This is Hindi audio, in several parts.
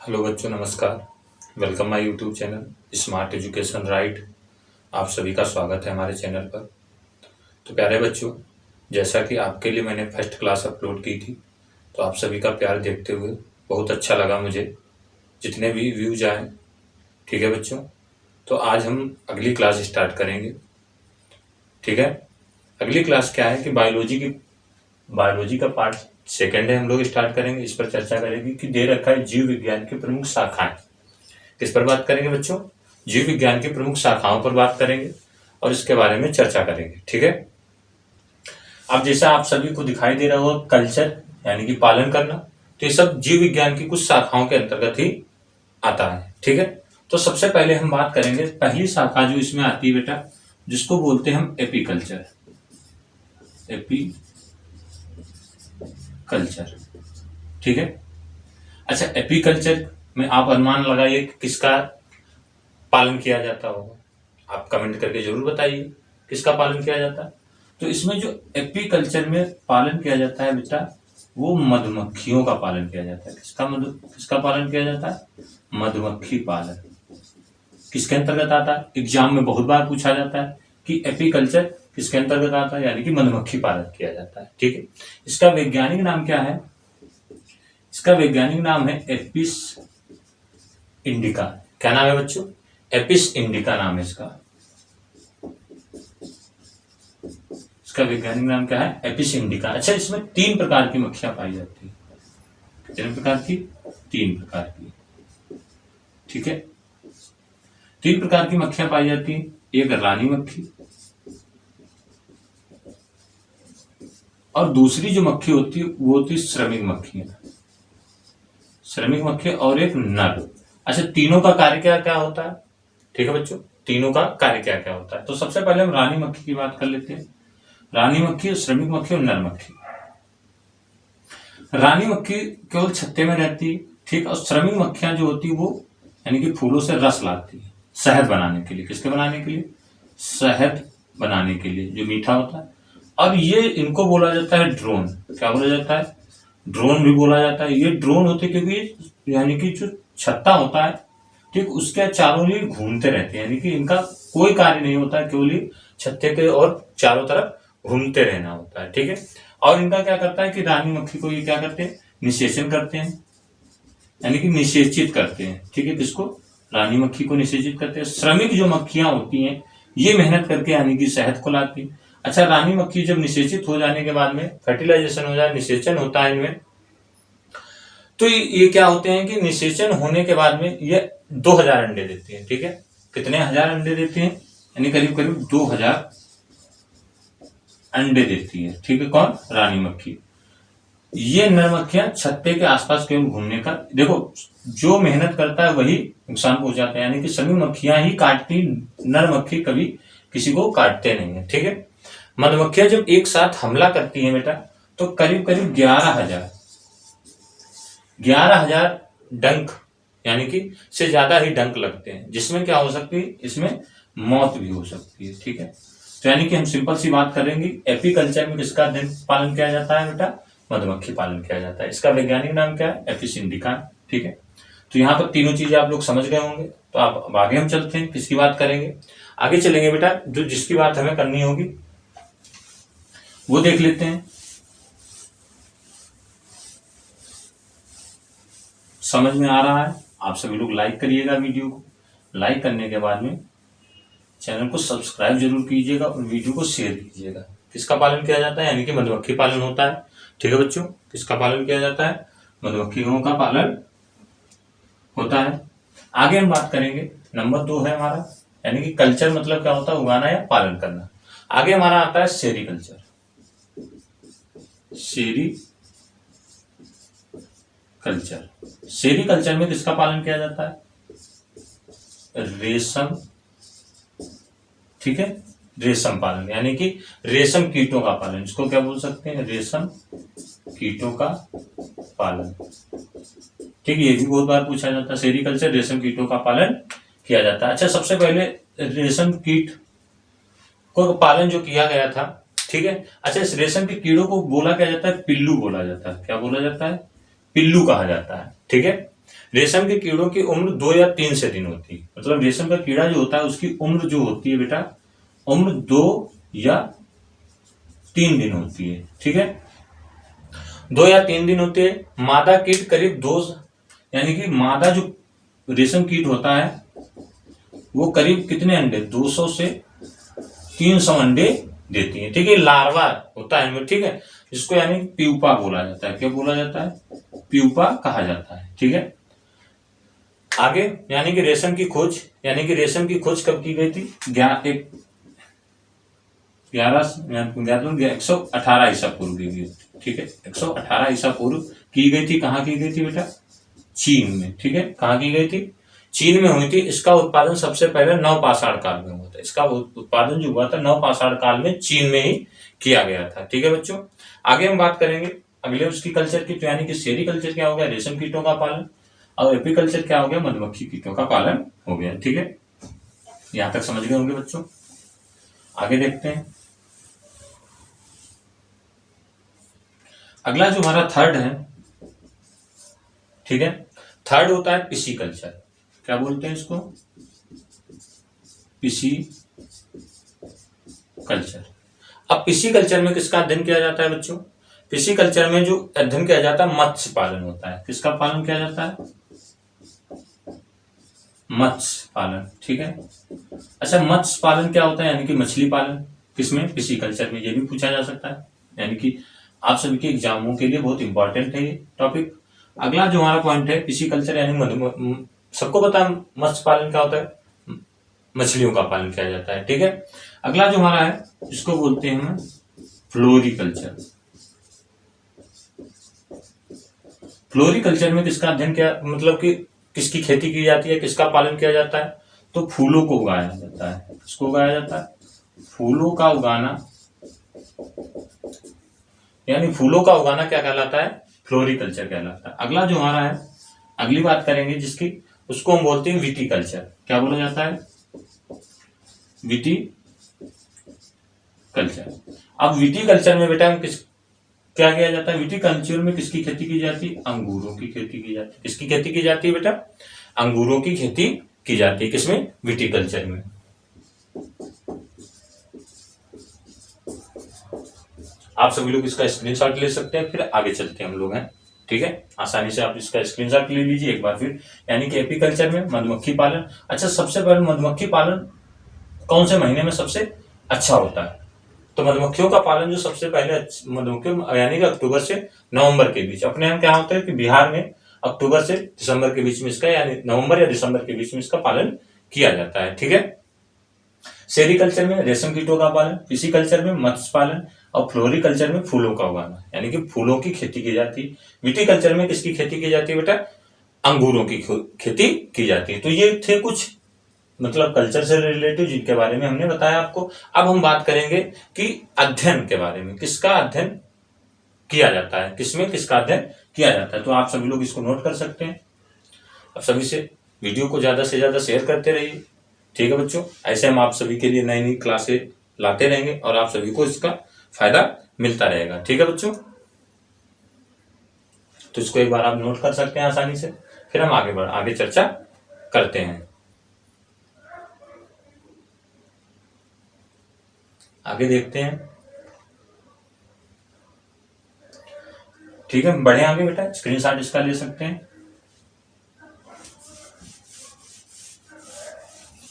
हेलो बच्चों, नमस्कार। Welcome my YouTube channel smart education right. आप सभी का स्वागत है हमारे चैनल पर। तो प्यारे बच्चों, जैसा कि आपके लिए मैंने फर्स्ट क्लास अपलोड की थी, तो आप सभी का प्यार देखते हुए बहुत अच्छा लगा मुझे, जितने भी व्यूज आए। ठीक है बच्चों, तो आज हम अगली क्लास स्टार्ट करेंगे। ठीक है, अगली क्लास क्या है कि बायोलॉजी का पार्ट सेकेंड है, हम लोग स्टार्ट करेंगे। इस पर चर्चा करेंगे कि दे रखा है जीव विज्ञान की प्रमुख शाखाएं। किस पर बात करेंगे बच्चों? जीव विज्ञान की प्रमुख शाखाओं पर बात करेंगे और इसके बारे में चर्चा करेंगे। ठीक है, अब जैसा आप सभी को दिखाई दे रहा होगा कल्चर यानी कि पालन करना, तो ये सब जीव विज्ञान की कुछ शाखाओं के अंतर्गत ही आता है। ठीक है, तो सबसे पहले हम बात करेंगे पहली शाखा जो इसमें आती है बेटा, जिसको बोलते हैं हम एपीकल्चर। एपीकल्चर, ठीक है। अच्छा, एपीकल्चर में आप अनुमान लगाइए कि किसका पालन किया जाता होगा। आप कमेंट करके जरूर बताइए किसका पालन किया जाता है। तो इसमें जो एपीकल्चर में पालन किया जाता है बेटा, वो मधुमक्खियों का पालन किया जाता है। किसका पालन किया जाता है? मधुमक्खी पालन। किसके अंतर्गत आता है? एग्जाम में बहुत बार पूछा जाता है कि एपीकल्चर किसके अंतर्गत आता है, यानी कि मधुमक्खी पालन किया जाता है। ठीक है, इसका वैज्ञानिक नाम क्या है? इसका वैज्ञानिक नाम है एपिस इंडिका। क्या नाम है बच्चों? एपिस इंडिका नाम है इसका। इसका वैज्ञानिक नाम क्या है? Apis indica. अच्छा, इसमें 3 प्रकार की मक्खियां पाई जाती है। कितने प्रकार की? 3 प्रकार की। ठीक है, 3 प्रकार की मक्खियां पाई जाती है। एक रानी मक्खी, और दूसरी जो मक्खी होती है वो होती है श्रमिक मक्खियां। श्रमिक मक्खी और एक नर। अच्छा, तीनों का कार्य क्या क्या होता है? ठीक है बच्चों, तीनों का कार्य क्या क्या होता है? तो सबसे पहले हम रानी मक्खी की बात कर लेते हैं। रानी मक्खी, श्रमिक मक्खी और नर मक्खी। रानी मक्खी केवल छत्ते में रहती है, ठीक। और श्रमिक मक्खियां जो होती है वो यानी कि फूलों से रस लाती है शहद बनाने के लिए। किसके बनाने के लिए? शहद बनाने के लिए, जो मीठा होता है। और ये इनको बोला जाता है ड्रोन। क्या बोला जाता है? ड्रोन भी बोला जाता है। ये ड्रोन होते क्योंकि यानी कि जो छत्ता होता है, ठीक, उसके चारों लिए घूमते रहते हैं, यानी कि इनका कोई कार्य नहीं होता है, केवल छत्ते के और चारों तरफ घूमते रहना होता है। ठीक है, और इनका क्या करता है कि रानी मक्खी को ये क्या करते हैं? निषेचन करते हैं, यानी कि निषेचित करते हैं। ठीक है, किसको? रानी मक्खी को निषेचित करते हैं। श्रमिक जो मक्खियां होती हैं ये मेहनत करके यानी कि शहद को लाती है। अच्छा, रानी मक्खी जब निषेचित हो जाने के बाद में फर्टिलाइजेशन हो जाए, निषेचन होता है इनमें, तो ये क्या होते हैं कि निषेचन होने के बाद में ये 2000 अंडे देती हैं। ठीक है, कितने हजार अंडे देती हैं? यानी करीब करीब 2000 अंडे देती है। ठीक है, कौन? रानी मक्खी। ये नर मक्खियां छत्ते के आसपास केवल घूमने का, देखो जो मेहनत करता है वही नुकसान पहुंचाता है, यानी कि सभी मक्खियां ही काटती, नर मक्खी कभी किसी को काटते नहीं है। ठीक है, मधुमक्खियां जब एक साथ हमला करती हैं बेटा, तो करीब करीब 11,000 डंक यानी कि से ज्यादा ही डंक लगते हैं, जिसमें क्या हो सकती है? इसमें मौत भी हो सकती है। ठीक है, तो यानी कि हम सिंपल सी बात करेंगे, एपीकल्चर में किसका पालन किया जाता है बेटा? मधुमक्खी पालन किया जाता है। इसका वैज्ञानिक नाम क्या है? Apis indica. ठीक है, तो यहाँ पर तीनों चीजें आप लोग समझ गए होंगे। तो आप आगे हम चलते हैं, किसकी बात करेंगे? आगे चलेंगे बेटा, जो जिसकी बात हमें करनी होगी वो देख लेते हैं। समझ में आ रहा है? आप सभी लोग लाइक करिएगा वीडियो को। लाइक करने के बाद में चैनल को सब्सक्राइब जरूर कीजिएगा और वीडियो को शेयर कीजिएगा। किसका पालन किया जाता है? यानी कि मधुमक्खी पालन होता है। ठीक है बच्चों, किसका पालन किया जाता है? मधुमक्खियों का पालन होता है। आगे हम बात करेंगे, नंबर 2 है हमारा, यानी कि कल्चर मतलब क्या होता है? उगाना या पालन करना। आगे हमारा आता है सेरीकल्चर। सेरीकल्चर में किसका पालन किया जाता है? रेशम। ठीक है, रेशम पालन, यानी कि रेशम कीटों का पालन। इसको क्या बोल सकते हैं? रेशम कीटों का पालन। ठीक है, ये भी बहुत बार पूछा जाता है। सेरीकल्चर, रेशम कीटों का पालन किया जाता है। अच्छा, सबसे पहले रेशम कीट को पालन जो किया गया था, ठीक है। अच्छा, इस रेशम के कीड़ों को बोला क्या जाता है? पिल्लू बोला जाता है। क्या बोला जाता है? पिल्लू कहा जाता है। ठीक है, रेशम के कीड़ों की उम्र 2 या 3 से दिन होती है। मतलब रेशम का कीड़ा जो होता है उसकी उम्र जो होती है बेटा, उम्र 2 या 3 दिन होती है। ठीक है, 2 या 3 दिन होते हैं। मादा कीट करीब 2, यानी कि मादा जो रेशम कीट होता है वो करीब कितने अंडे, 200 से 300 अंडे देती है। ठीक है, लार्वा होता है इनमें। ठीक है, इसको यानी प्यूपा बोला जाता है। क्या बोला जाता है? प्यूपा कहा जाता है। ठीक है, आगे यानी कि रेशम की खोज, यानी कि रेशम की खोज कब की गई थी? 118 ईसा पूर्व की गई। ठीक है, 118 ईसा पूर्व की गई थी। कहाँ की गई थी बेटा? चीन में। ठीक है, कहाँ की गई थी? चीन में हुई थी। इसका उत्पादन सबसे पहले नवपाषाण काल में हुआ था। इसका उत्पादन जो हुआ था नवपाषाण काल में चीन में ही किया गया था। ठीक है बच्चों, आगे हम बात करेंगे अगले उसकी कल्चर की। तो यानी कि सेरीकल्चर क्या हो गया? रेशम कीटों का पालन। और एपीकल्चर क्या हो गया? मधुमक्खी कीटों का पालन हो गया। ठीक है, यहां तक समझ गए होंगे बच्चों। आगे देखते हैं। अगला जो हमारा थर्ड है, ठीक है, थर्ड होता है पिसीकल्चर। क्या बोलते हैं इसको? पिसीकल्चर। अब पिसीकल्चर में किसका अध्ययन किया जाता है बच्चों? पिसीकल्चर में जो अध्ययन किया जाता है मत्स्य पालन होता है। किसका पालन किया जाता है? मत्स्य पालन। ठीक है, अच्छा मत्स्य पालन क्या होता है? यानी कि मछली पालन। किसमें? पिसीकल्चर में। ये भी पूछा जा सकता है, यानी कि आप सभी के एग्जामों के लिए बहुत इंपॉर्टेंट है ये टॉपिक। अगला जो हमारा पॉइंट है पिसीकल्चर, यानी सबको पता है मत्स्य पालन क्या होता है? मछलियों का पालन किया जाता है। ठीक है, अगला जो हमारा है इसको बोलते हैं हम फ्लोरिकल्चर। फ्लोरिकल्चर में किसका अध्ययन किया, मतलब कि किसकी खेती की जाती है, किसका पालन किया जाता है? तो फूलों को उगाया जाता है। किसको उगाया जाता है? फूलों का उगाना, यानी फूलों का उगाना क्या कहलाता है? फ्लोरिकल्चर कहलाता है। अगला जो हमारा है, अगली बात करेंगे जिसकी, उसको हम बोलते हैं विटीकल्चर। क्या बोला जाता है? विटीकल्चर। अब विटीकल्चर में बेटा हम क्या किया जाता है? विटीकल्चर में किसकी खेती की जाती है? अंगूरों की खेती की जाती है। किसकी खेती की जाती है बेटा? अंगूरों की खेती की जाती है। किसमें? विटीकल्चर में। आप सभी लोग इसका स्क्रीनशॉट ले सकते हैं, फिर आगे चलते हैं हम लोग हैं। ठीक है, आसानी से आप इसका स्क्रीनशॉट ले लीजिए एक बार फिर। यानी कि एपीकल्चर में मधुमक्खी पालन। अच्छा, सबसे पहले मधुमक्खी पालन कौन से महीने में सबसे अच्छा होता है? तो मधुमक्खियों का पालन जो सबसे पहले मधुमक्खियों यानी कि अक्टूबर से नवंबर के बीच। अपने यहाँ क्या होता है कि बिहार में अक्टूबर से दिसंबर के बीच में इसका, यानी नवंबर या दिसंबर के बीच में इसका पालन किया जाता है। ठीक है, सेरीकल्चर में रेशम कीटों का पालन, पिसीकल्चर में मत्स्य पालन, और फ्लोरिकल्चर में फूलों का उगाना, यानी कि फूलों की खेती की जाती है। विटीकल्चर में किसकी खेती की जाती है बेटा? अंगूरों की खेती की जाती है। तो ये थे कुछ मतलब कल्चर से रिलेटिव जिनके बारे में हमने बताया आपको। अब हम बात करेंगे कि अध्ययन के बारे में, किसका अध्ययन किया जाता है, किसमें किसका अध्ययन किया जाता है। तो आप सभी लोग इसको नोट कर सकते हैं। अब सभी से वीडियो को ज्यादा से ज्यादा शेयर करते रहिए। ठीक है बच्चों, ऐसे हम आप सभी के लिए नई नई क्लासें लाते रहेंगे और आप सभी को इसका फायदा मिलता रहेगा। ठीक है बच्चों, तो इसको एक बार आप नोट कर सकते हैं आसानी से, फिर हम आगे चर्चा करते हैं। आगे देखते हैं। ठीक है, बढ़े आगे बेटा, स्क्रीनशॉट इसका ले सकते हैं।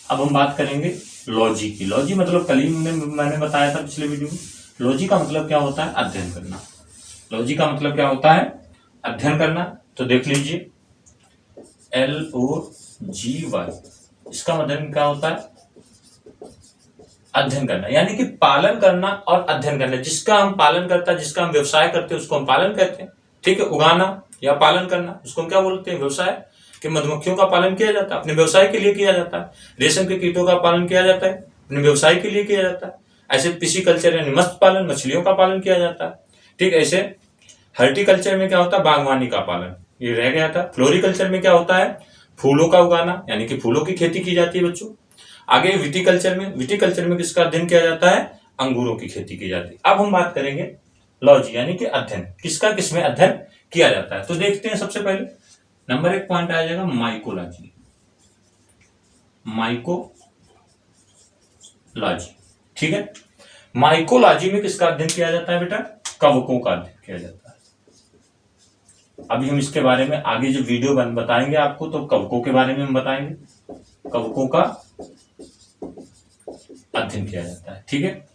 अब हम बात करेंगे लॉजी की। लॉजी मतलब कल ही मैंने बताया था पिछले वीडियो में। लॉजी का मतलब क्या होता है? अध्ययन करना। लॉजी का मतलब क्या होता है? अध्ययन करना। तो देख लीजिए LOGY, इसका मतलब क्या होता है? अध्ययन करना, यानी कि पालन करना और अध्ययन करना। जिसका हम पालन करता है, जिसका हम व्यवसाय करते हैं उसको हम पालन कहते हैं। ठीक है, उगाना या पालन करना उसको हम क्या बोलते हैं? व्यवसाय। कि मधुमक्खियों का पालन किया जाता है, अपने व्यवसाय के लिए किया जाता है। रेशम के कीटों का पालन किया जाता है, अपने व्यवसाय के लिए किया जाता है। ऐसे पिसीकल्चर यानी मत्स्य पालन, मछलियों का पालन किया जाता है। ठीक, ऐसे हर्टिकल्चर में क्या होता है? बागवानी का पालन, ये रह गया था। फ्लोरिकल्चर में क्या होता है? फूलों का उगाना, यानी कि फूलों की खेती की जाती है बच्चों। आगे विटीकल्चर में किसका अध्ययन किया जाता है? अंगूरों की खेती की जाती है। अब हम बात करेंगे लॉजी, यानी कि अध्ययन, किसका किसमें अध्ययन किया जाता है। तो देखते हैं सबसे पहले नंबर 1 पॉइंट आ जाएगा माइकोलॉजी। माइकोलॉजी, ठीक है। माइकोलॉजी में किसका अध्ययन किया जाता है बेटा? कवकों का अध्ययन किया जाता है। अभी हम इसके बारे में आगे जो वीडियो बताएंगे आपको, तो कवकों के बारे में हम बताएंगे, कवकों का अध्ययन किया जाता है, ठीक है।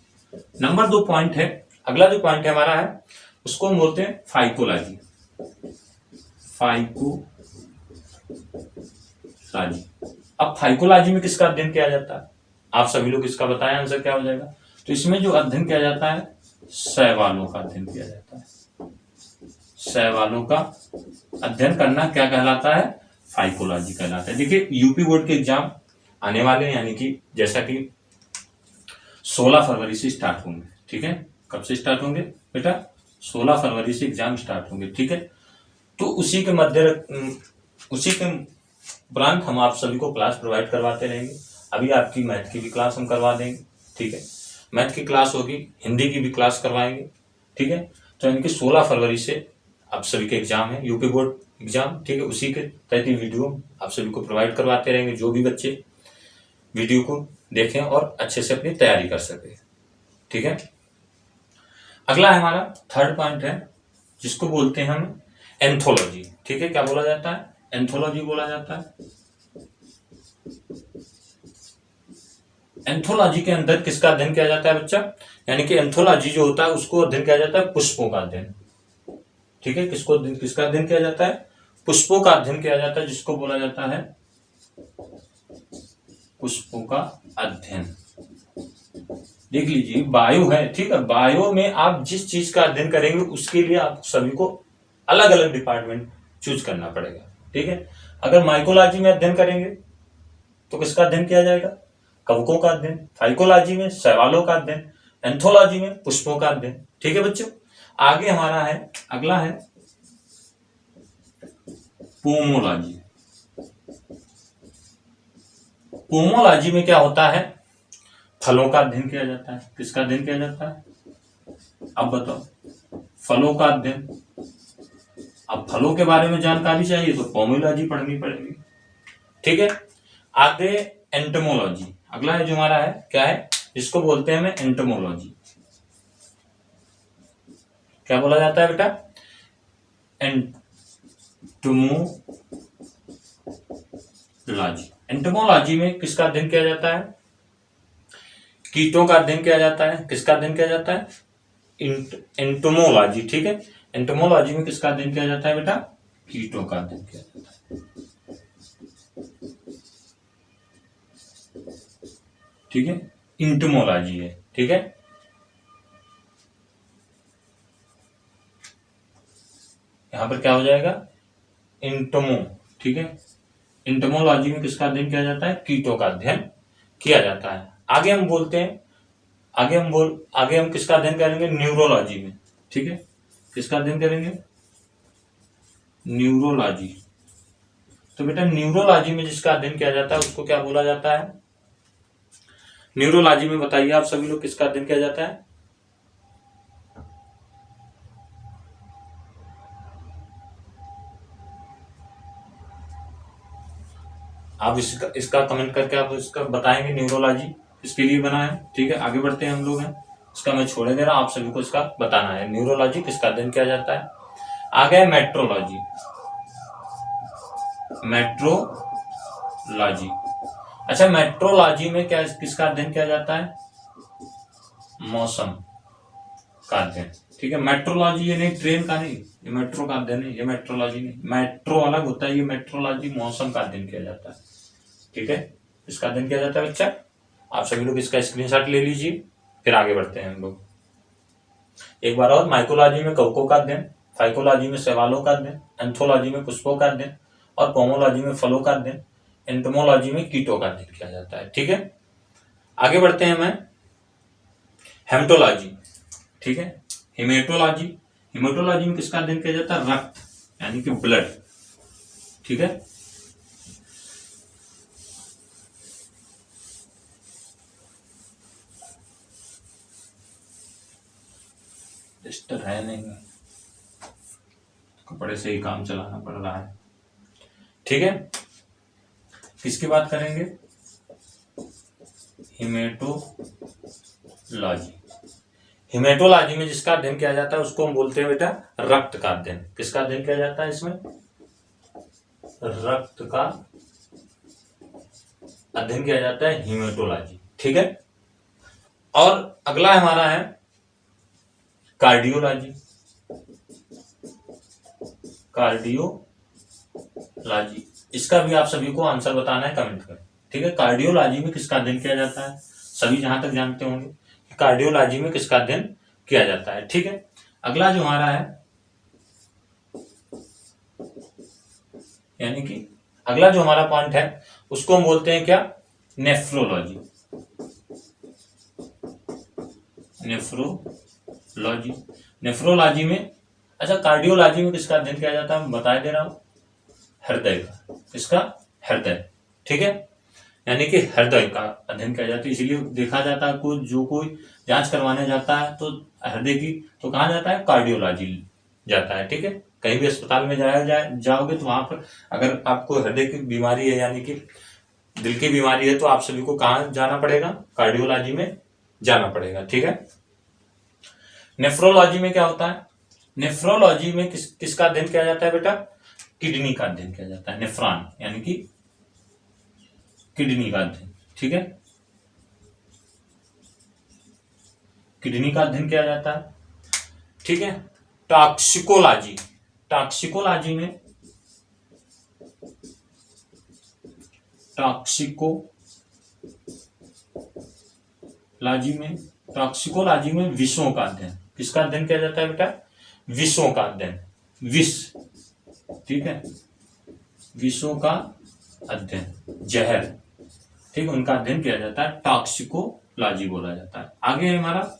नंबर 2 पॉइंट है, अगला जो पॉइंट है हमारा है उसको हम बोलते हैं फाइकोलॉजी। फाइकोलॉजी, अब फाइकोलॉजी में किसका अध्ययन किया जाता है? आप सभी लोग इसका बताएं, आंसर क्या हो जाएगा? तो इसमें जो अध्ययन किया जाता है, शैवालों का अध्ययन किया जाता है। शैवालों का अध्ययन करना क्या कहलाता है? फाइकोलॉजी कहलाता है। देखिए यूपी बोर्ड के एग्जाम आने वाले हैं, यानी कि जैसा कि 16 फरवरी से स्टार्ट होंगे, ठीक है। कब से स्टार्ट होंगे बेटा? 16 फरवरी से एग्जाम स्टार्ट होंगे, ठीक है। तो उसी के उपरांत हम आप सभी को क्लास प्रोवाइड करवाते रहेंगे। अभी आपकी मैथ की भी क्लास हम करवा देंगे, ठीक है। मैथ की क्लास होगी, हिंदी की भी क्लास करवाएंगे, ठीक है। तो यानी कि 16 फरवरी से आप सभी के एग्जाम है, यूपी बोर्ड एग्जाम, ठीक है। उसी के तहत वीडियो आप सभी को प्रोवाइड करवाते रहेंगे, जो भी बच्चे वीडियो को देखें और अच्छे से अपनी तैयारी कर सके, ठीक है। अगला है हमारा 3rd पॉइंट है, जिसको बोलते हैं हम एंथोलॉजी, ठीक है। क्या बोला जाता है? एंथोलॉजी बोला जाता है। एंथोलॉजी के अंदर किसका अध्ययन किया जाता है बच्चा? यानी कि एंथोलॉजी जो होता है उसको अध्ययन किया जाता है पुष्पों का अध्ययन, ठीक है। किसका अध्ययन किया जाता है? पुष्पों का अध्ययन किया जाता है, जिसको बोला जाता है पुष्पों का अध्ययन। देख लीजिए बायो है, ठीक है। बायो में आप जिस चीज का अध्ययन करेंगे उसके लिए आप सभी को अलग अलग डिपार्टमेंट चूज करना पड़ेगा, ठीक है। अगर माइकोलॉजी में अध्ययन करेंगे तो किसका अध्ययन किया जाएगा? कवकों का अध्ययन। फाइकोलॉजी में शैवालों का अध्ययन। एंथोलॉजी में पुष्पों का अध्ययन, ठीक है बच्चों। आगे हमारा है, अगला है पोमोलॉजी। पोमोलॉजी में क्या होता है? फलों का अध्ययन किया जाता है। किसका अध्ययन किया जाता है? अब बताओ, फलों का अध्ययन। अब फलों के बारे में जानकारी चाहिए तो पोमोलॉजी पढ़नी पड़ेगी, ठीक है। आगे एंटोमोलॉजी, अगला है जो हमारा है, क्या है? जिसको बोलते हैं हमें एंटोमोलॉजी। क्या बोला जाता है बेटा? एंटोमोलॉजी। एंटोमोलॉजी में किसका अध्ययन किया जाता है? कीटों का अध्ययन किया जाता है। किसका अध्ययन किया जाता है? एंटोमोलॉजी, ठीक है। एंटोमोलॉजी में किसका अध्ययन किया जाता है बेटा? कीटों का अध्ययन किया जाता है, ठीक है। एंटोमोलॉजी है, ठीक है। यहां पर क्या हो जाएगा? एंटोमो, ठीक है। एंटोमोलॉजी में किसका अध्ययन किया जाता है? कीटों का अध्ययन किया जाता है। आगे हम बोलते हैं, आगे हम किसका अध्ययन करेंगे? न्यूरोलॉजी में, ठीक है। किसका अध्ययन करेंगे? न्यूरोलॉजी। तो बेटा न्यूरोलॉजी में जिसका अध्ययन किया जाता है उसको क्या बोला जाता है? न्यूरोलॉजी में बताइए आप सभी लोग, किसका अध्ययन किया जाता है? आप इसका कमेंट करके आप इसका बताएंगे न्यूरोलॉजी किसके लिए बना है, ठीक है। आगे बढ़ते हैं हम लोग हैं, इसका मैं छोड़े दे रहा हूं, आप सभी को इसका बताना है न्यूरोलॉजी किसका अध्ययन किया जाता है। आगे मेट्रोलॉजी। मेट्रोलॉजी, अच्छा मेट्रोलॉजी में क्या किसका अध्ययन किया जाता है? मौसम का अध्ययन, ठीक है। मेट्रोलॉजी ये नहीं, ट्रेन का नहीं, ये मेट्रो का अध्ययन है, ये मेट्रोलॉजी नहीं। मेट्रो अलग होता है, ये मेट्रोलॉजी मौसम का अध्ययन किया जाता है, ठीक है। इसका अध्ययन किया जाता है बच्चा। आप सभी लोग इसका स्क्रीनशॉट ले लीजिए, फिर आगे बढ़ते हैं हम लोग। एक बार और, माइकोलॉजी में कवकों का अध्ययन, फाइकोलॉजी में शैवालों का अध्ययन, एंथोलॉजी में पुष्पों का अध्ययन और पोमोलॉजी में फलों का अध्ययन, एंटोमोलॉजी में कीटों का अध्ययन किया जाता है, ठीक है। आगे बढ़ते हैं मैं, हेमेटोलॉजी, ठीक है। हेमेटोलॉजी, हेमेटोलॉजी में किसका अध्ययन किया जाता है? रक्त, यानी कि ब्लड, ठीक है। डिस्टर है नहीं, कपड़े से ही काम चलाना पड़ रहा है। ठीक है। किसकी बात करेंगे? हिमेटोलॉजी। हिमेटोलॉजी में जिसका अध्ययन किया जाता है उसको हम बोलते हैं बेटा रक्त का अध्ययन। किसका अध्ययन किया जाता है इसमें? रक्त का अध्ययन किया जाता है, हिमेटोलॉजी। ठीक है। और अगला हमारा है कार्डियोलॉजी। कार्डियोलॉजी, इसका भी आप सभी को आंसर बताना है कमेंट कर। ठीक है। कार्डियोलॉजी में किसका अध्ययन किया जाता है? सभी जहां तक जानते होंगे कार्डियोलॉजी में किसका अध्ययन किया जाता है। ठीक है। अगला जो हमारा है, यानी कि अगला जो हमारा पॉइंट है उसको हम बोलते हैं क्या? नेफ्रोलॉजी। नेफ्रोलॉजी, नेफ्रोलॉजी में, अच्छा कार्डियोलॉजी में किसका अध्ययन किया जाता है? मैं बता दे रहा हूं, हृदय का। किसका? हृदय। ठीक है। यानी कि हृदय का अध्ययन किया जाता है, इसलिए देखा जाता है कोई जो कोई जांच करवाने जाता है तो हृदय की तो कहाँ जाता है? कार्डियोलॉजी जाता है। ठीक है। कहीं भी अस्पताल में जाओगे तो वहां पर अगर आपको हृदय की बीमारी है यानी कि दिल की बीमारी है तो आप सभी को कहाँ जाना पड़ेगा? कार्डियोलॉजी में जाना पड़ेगा। ठीक है। नेफ्रोलॉजी में क्या होता है? नेफ्रोलॉजी में किसका अध्ययन किया जाता है बेटा? किडनी का अध्ययन किया जाता है। नेफ्रॉन यानी कि किडनी का अध्ययन। ठीक है। किडनी का अध्ययन किया जाता है। ठीक है। टॉक्सिकोलॉजी, टॉक्सिकोलॉजी में टॉक्सिकोलॉजी में विषों का अध्ययन। किसका अध्ययन किया जाता है बेटा? विषों का अध्ययन। विष, ठीक है, विषों का अध्ययन, जहर, ठीक, उनका अध्ययन किया जाता है, टॉक्सिकोलॉजी बोला जाता है। आगे हमारा,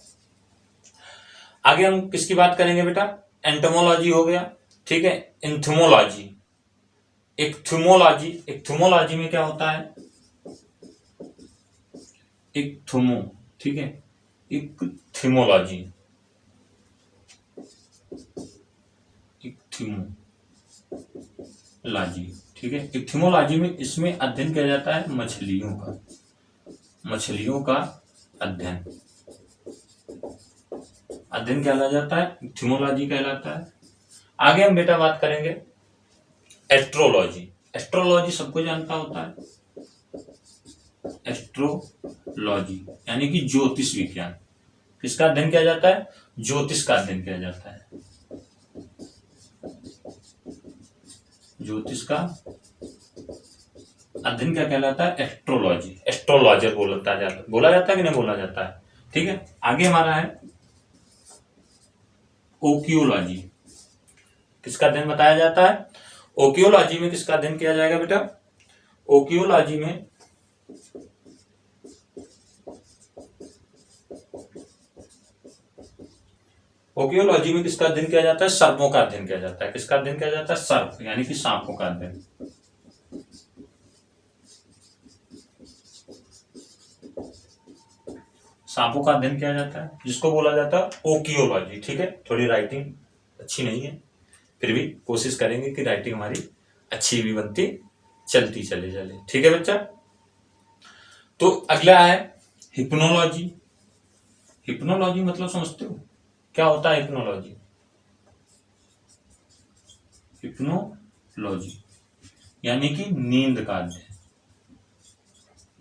आगे हम किसकी बात करेंगे बेटा? एंटोमोलॉजी हो गया। ठीक है। इंथमोलॉजी, इक्थुमोलॉजी, इक्थुमोलॉजी में क्या होता है? इक्थुमो, ठीक है, इक्थिमोलॉजी, इक्थिमोलॉजी, ठीक है। इक्थिमोलॉजी में इसमें अध्ययन किया जाता है मछलियों का, मछलियों का अध्ययन, अध्ययन कहला जाता है, इक्थिमोलॉजी कहलाता है। आगे हम बेटा बात करेंगे एस्ट्रोलॉजी। एस्ट्रोलॉजी सबको जानता होता है, एस्ट्रोलॉजी यानी कि ज्योतिष विज्ञान। किसका अध्ययन किया जाता है? ज्योतिष का अध्ययन किया जाता है, ज्योतिष का अध्ययन क्या कहलाता है? एस्ट्रोलॉजी, एस्ट्रोलॉजर बोला जाता है कि नहीं बोला जाता है? ठीक है। आगे हमारा है ओकियोलॉजी। किसका अध्ययन बताया जाता है? ओकियोलॉजी में किसका अध्ययन किया जाएगा बेटा? ओकियोलॉजी में ओकियोलॉजी में किसका अध्ययन किया जाता है? सर्पों का अध्ययन किया जाता है। किसका अध्ययन किया जाता है? सर्प यानी कि सांपों का अध्ययन, सांपों का अध्ययन किया जाता है, जिसको बोला जाता है ओकियोलॉजी। ठीक है। थोड़ी राइटिंग अच्छी नहीं है, फिर भी कोशिश करेंगे कि राइटिंग हमारी अच्छी भी बनती चलती चले चले। ठीक है बच्चा। तो अगला है हिप्नोलॉजी। हिप्नोलॉजी मतलब समझते हो क्या होता है? हिप्नोलॉजी, हिप्नोलॉजी यानी कि नींद का अध्ययन,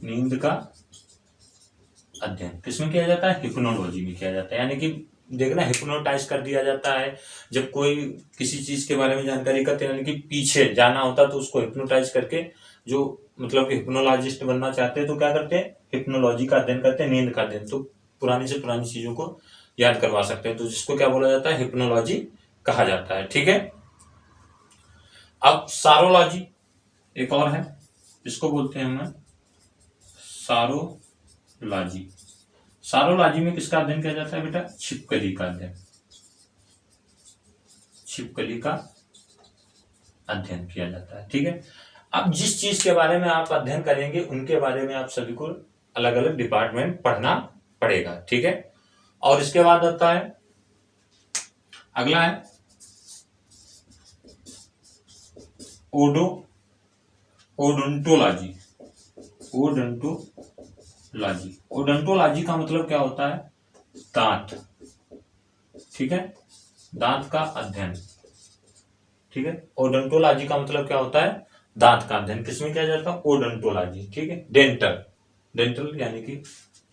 नींद का अध्ययन किसमें किया जाता है? हिप्नोलॉजी में किया जाता है। यानी कि देखना, हिप्नोटाइज कर दिया जाता है जब कोई किसी चीज के बारे में जानकारी करते हैं, यानी कि पीछे जाना होता है तो उसको हिप्नोटाइज करके, जो मतलब हिप्नोलॉजिस्ट बनना चाहते हैं तो क्या करते हैं? हिप्नोलॉजी का अध्ययन करते हैं, नींद का अध्ययन, तो पुरानी से पुरानी चीजों को याद करवा सकते हैं, तो जिसको क्या बोला जाता है? हिप्नोलॉजी कहा जाता है। ठीक है। अब सारोलॉजी एक और है, इसको बोलते हैं हम सारोलॉजी। सारोलॉजी में किसका अध्ययन किया जाता है बेटा? छिपकली का अध्ययन, छिपकली का अध्ययन किया जाता है। ठीक है। अब जिस चीज के बारे में आप अध्ययन करेंगे उनके बारे में आप सभी को अलग अलग डिपार्टमेंट पढ़ना पड़ेगा। ठीक है। और इसके बाद आता है, अगला है ओडोंटोलॉजी। ओडोंटोलॉजी, ओडोंटोलॉजी का मतलब क्या होता है? दांत, ठीक है, दांत का अध्ययन, ठीक है। ओडोंटोलॉजी का मतलब क्या होता है? दांत का अध्ययन। किसमें किया जाता है? ओडोंटोलॉजी, ठीक है। डेंटल, डेंटल यानी कि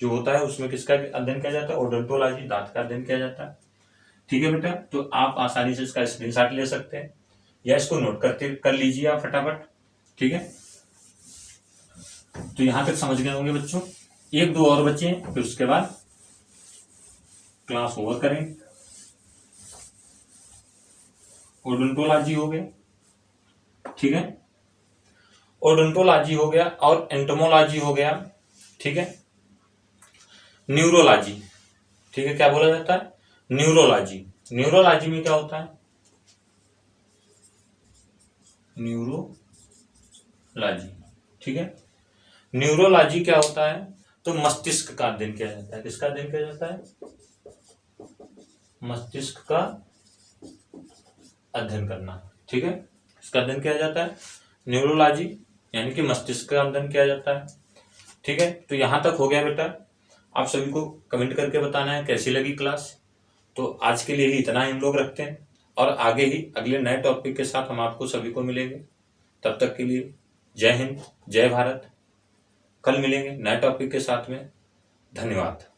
जो होता है उसमें किसका अध्ययन किया जाता है? ओडोंटोलॉजी, दांत का अध्ययन किया जाता है, ठीक है बेटा। तो आप आसानी से इसका स्क्रीनशॉट ले सकते हैं या इसको नोट कर लीजिए आप फटाफट, ठीक है। तो यहां तक समझ गए होंगे बच्चों। एक दो और बच्चे हैं, फिर उसके बाद क्लास ओवर करें। ओडोंटोलॉजी हो गया, ठीक है, ओडोंटोलॉजी हो गया, और एंटोमोलॉजी हो गया, ठीक है। न्यूरोलॉजी, ठीक है, क्या बोला जाता है? न्यूरोलॉजी। न्यूरोलॉजी में क्या होता है? न्यूरोलॉजी, ठीक है। न्यूरोलॉजी क्या होता है? तो मस्तिष्क का अध्ययन किया जाता है। किसका अध्ययन किया जाता है? मस्तिष्क का अध्ययन करना, ठीक है, इसका अध्ययन किया जाता है न्यूरोलॉजी, यानी कि मस्तिष्क का अध्ययन किया जाता है, ठीक है। तो यहां तक हो गया बेटा। आप सभी को कमेंट करके बताना है कैसी लगी क्लास। तो आज के लिए ही इतना ही हम लोग रखते हैं, और आगे ही अगले नए टॉपिक के साथ हम आपको सभी को मिलेंगे। तब तक के लिए जय हिंद, जय भारत। कल मिलेंगे नए टॉपिक के साथ में। धन्यवाद।